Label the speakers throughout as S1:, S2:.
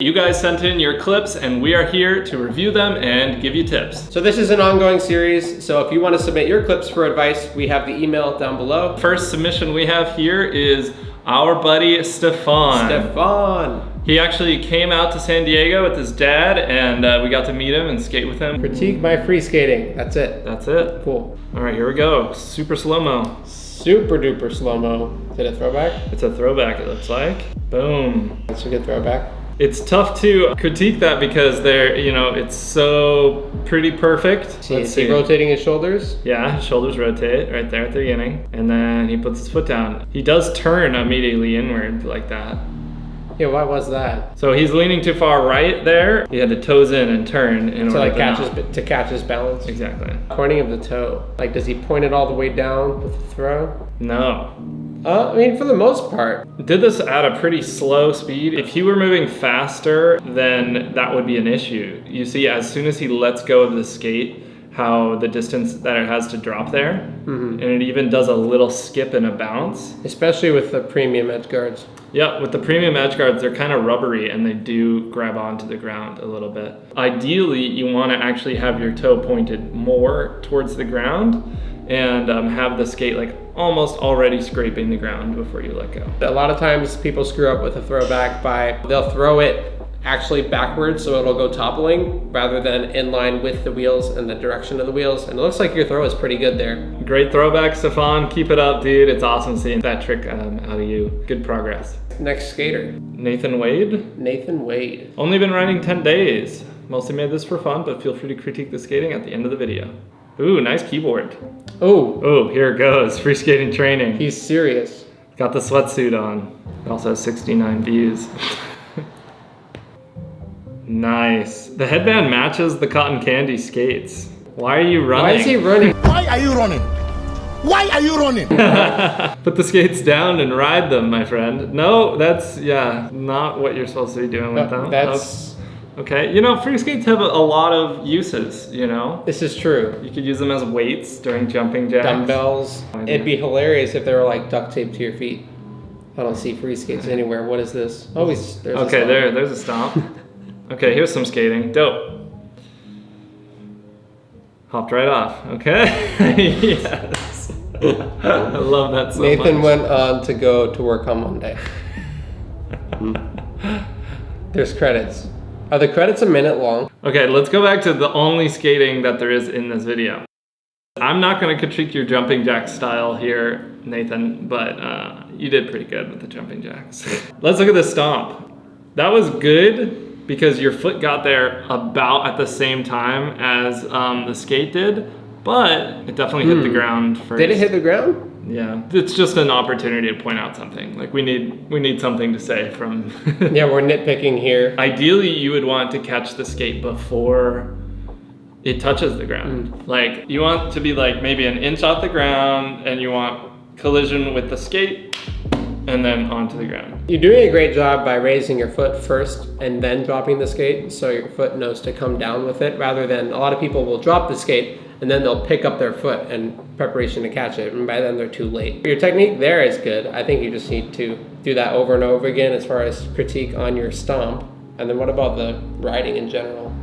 S1: You guys sent in your clips and we are here to review them and give you tips.
S2: So this is an ongoing series, so if you want to submit your clips for advice, we have the email down below.
S1: First submission we have here is our buddy Stefan.
S2: Stefan!
S1: He actually came out to San Diego with his dad and we got to meet him and skate with him.
S2: Critique my free skating. That's it.
S1: That's it.
S2: Cool.
S1: All right, here we go. Super slow-mo.
S2: Super duper slow-mo. Is it a throwback?
S1: It's a throwback, it looks like. Boom.
S2: That's a good throwback.
S1: It's tough to critique that because it's so pretty perfect.
S2: Is he rotating his shoulders?
S1: Yeah, his shoulders rotate right there at the beginning. And then he puts his foot down. He does turn immediately inward like that.
S2: Yeah, why was that?
S1: So he's leaning too far right there. He had to toes in and turn in order
S2: to catch his balance.
S1: Exactly.
S2: Pointing of the toe. Like, does he point it all the way down with the throw?
S1: No.
S2: I mean, for the most part.
S1: Did this at a pretty slow speed. If he were moving faster, then that would be an issue. You see, as soon as he lets go of the skate, how the distance that it has to drop there, and it even does a little skip and a bounce.
S2: Especially with the premium edge guards.
S1: Yep, with the premium edge guards, they're kind of rubbery and they do grab onto the ground a little bit. Ideally, you want to actually have your toe pointed more towards the ground and have the skate like almost already scraping the ground before you let go.
S2: A lot of times people screw up with a throwback by they'll throw it actually backwards so it'll go toppling rather than in line with the wheels and the direction of the wheels. And it looks like your throw is pretty good there.
S1: Great throwback, Stefan. Keep it up, dude. It's awesome seeing that trick out of you. Good progress.
S2: Next skater.
S1: Nathan Wade.
S2: Nathan Wade.
S1: Only been riding 10 days. Mostly made this for fun, but feel free to critique the skating at the end of the video. Ooh, nice keyboard. Oh, here it goes. Free skating training.
S2: He's serious.
S1: Got the sweatsuit on. It also has 69 views. Nice. The headband matches the cotton candy skates. Why are you running?
S2: Why is he running?
S3: Why are you running? Why are you running?
S1: Put the skates down and ride them, my friend. No, that's, not what you're supposed to be doing with them.
S2: That's...
S1: Okay, Freeskates have a lot of uses,
S2: This is true.
S1: You could use them as weights during jumping jacks.
S2: Dumbbells. It'd be hilarious if they were like duct taped to your feet. I don't see Freeskates anywhere. What is this? Oh, there's a stomp.
S1: There's a stomp. Okay, here's some skating. Dope. Hopped right off. Okay. Yes. I love that so
S2: Nathan
S1: much.
S2: went on to go to work on Monday. There's credits. Are the credits a minute long?
S1: Okay, let's go back to the only skating that there is in this video. I'm not going to critique your jumping jack style here, Nathan, but you did pretty good with the jumping jacks. Let's look at the stomp. That was good because your foot got there about at the same time as the skate did, but it definitely hit the ground first.
S2: Did it hit the ground?
S1: Yeah, it's just an opportunity to point out something. Like we need something to say from...
S2: Yeah, we're nitpicking here.
S1: Ideally, you would want to catch the skate before it touches the ground. Like you want to be like maybe an inch off the ground and you want collision with the skate and then onto the ground.
S2: You're doing a great job by raising your foot first and then dropping the skate so your foot knows to come down with it rather than a lot of people will drop the skate and then they'll pick up their foot in preparation to catch it, and by then they're too late. Your technique there is good. I think you just need to do that over and over again as far as critique on your stomp. And then what about the riding in general?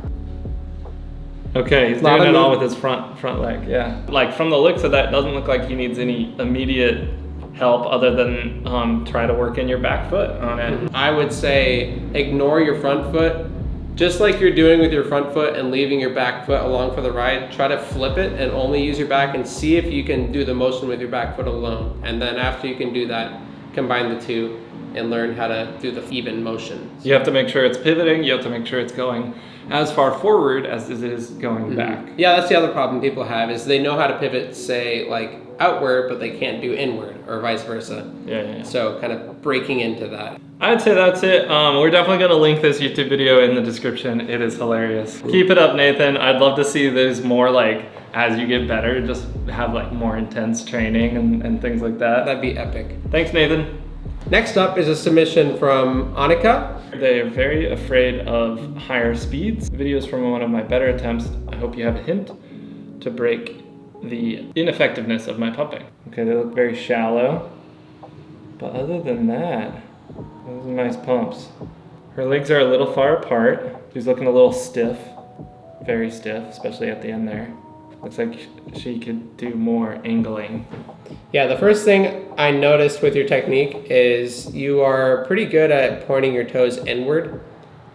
S1: Okay, he's doing it all with his front leg, yeah. Like from the looks of that, it doesn't look like he needs any immediate help other than try to work in your back foot on it.
S2: I would say ignore your front foot. Just like you're doing with your front foot and leaving your back foot along for the ride, try to flip it and only use your back and see if you can do the motion with your back foot alone. And then after you can do that, combine the two and learn how to do the even motion.
S1: You have to make sure it's pivoting, you have to make sure it's going as far forward as it is going back.
S2: Yeah, that's the other problem people have is they know how to pivot, say like outward, but they can't do inward or vice versa.
S1: Yeah.
S2: So kind of breaking into that.
S1: I'd say that's it. We're definitely going to link this YouTube video in the description. It is hilarious. Keep it up, Nathan. I'd love to see this more like as you get better, just have like more intense training and things like that.
S2: That'd be epic.
S1: Thanks, Nathan.
S2: Next up is a submission from Annika.
S1: They are very afraid of higher speeds. Videos from one of my better attempts. I hope you have a hint to break the ineffectiveness of my pumping. Okay, they look very shallow. But other than that, those are nice pumps. Her legs are a little far apart. She's looking a little stiff, very stiff, especially at the end there. Looks like she could do more angling.
S2: Yeah, the first thing I noticed with your technique is you are pretty good at pointing your toes inward,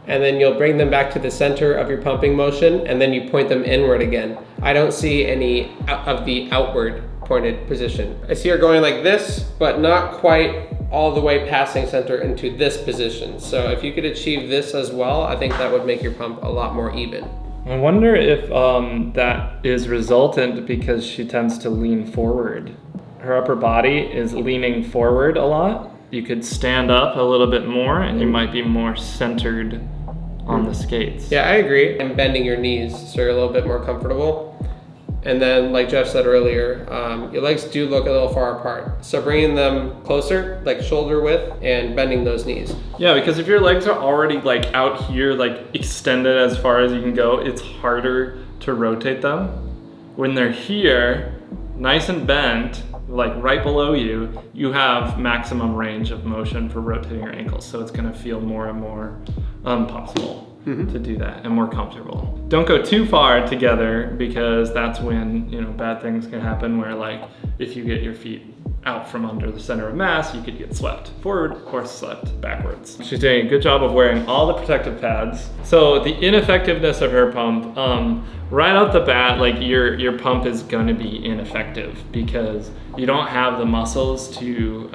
S2: and then you'll bring them back to the center of your pumping motion, and then you point them inward again. I don't see any of the outward pointed position. I see her going like this, but not quite all the way passing center into this position. So if you could achieve this as well, I think that would make your pump a lot more even.
S1: I wonder if that is resultant because she tends to lean forward. Her upper body is leaning forward a lot. You could stand up a little bit more and you might be more centered on the skates.
S2: Yeah, I agree. And bending your knees so you're a little bit more comfortable. And then, like Jeff said earlier, your legs do look a little far apart. So bringing them closer, like shoulder width, and bending those knees.
S1: Yeah, because if your legs are already like out here, like extended as far as you can go, it's harder to rotate them. When they're here, nice and bent, like right below you, you have maximum range of motion for rotating your ankles. So it's gonna feel more and more possible to do that and more comfortable. Don't go too far together because that's when, you know, bad things can happen where like if you get your feet out from under the center of mass, you could get swept forward or swept backwards. She's doing a good job of wearing all the protective pads. So the ineffectiveness of her pump, right out the bat, like your pump is gonna be ineffective because you don't have the muscles to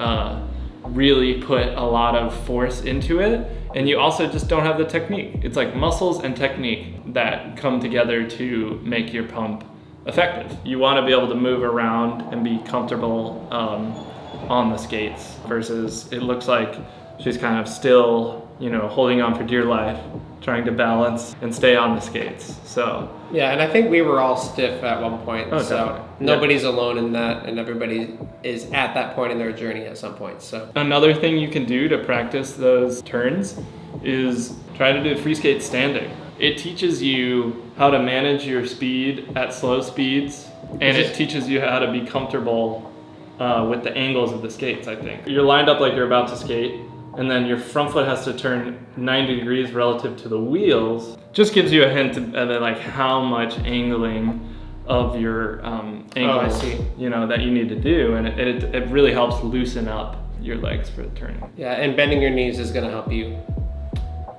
S1: really put a lot of force into it. And you also just don't have the technique. It's like muscles and technique that come together to make your pump effective. You want to be able to move around and be comfortable on the skates versus it looks like she's kind of still, you know, holding on for dear life, trying to balance and stay on the skates. So
S2: yeah, and I think we were all stiff at one point.
S1: Oh,
S2: so
S1: definitely.
S2: nobody's alone in that, and everybody is at that point in their journey at some point. So
S1: another thing you can do to practice those turns is try to do free skate standing. It teaches you how to manage your speed at slow speeds, and it teaches you how to be comfortable with the angles of the skates, I think. You're lined up like you're about to skate, and then your front foot has to turn 90 degrees relative to the wheels. Just gives you a hint at like how much angling of your ankles, you know, that you need to do, and it really helps loosen up your legs for the turning.
S2: yeah, and bending your knees is gonna help you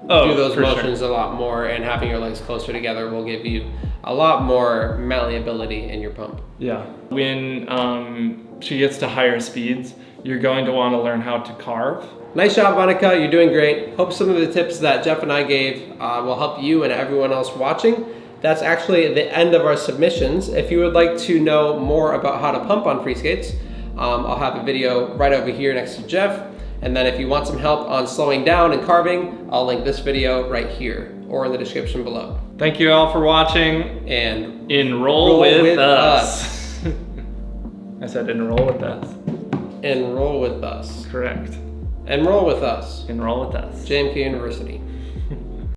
S1: Oh,
S2: do those
S1: for
S2: motions
S1: sure.
S2: a lot more, and having your legs closer together will give you a lot more malleability in your pump.
S1: Yeah. When she gets to higher speeds, you're going to want to learn how to carve.
S2: Nice job, Annika. You're doing great. Hope some of the tips that Jeff and I gave will help you and everyone else watching. That's actually the end of our submissions. If you would like to know more about how to pump on Freeskates, I'll have a video right over here next to Jeff. And then if you want some help on slowing down and carving, I'll link this video right here or in the description below.
S1: Thank you all for watching.
S2: And
S1: Enroll with us. I said enroll with us.
S2: Enroll with us.
S1: Correct.
S2: Enroll with us.
S1: Enroll with us.
S2: JMK University.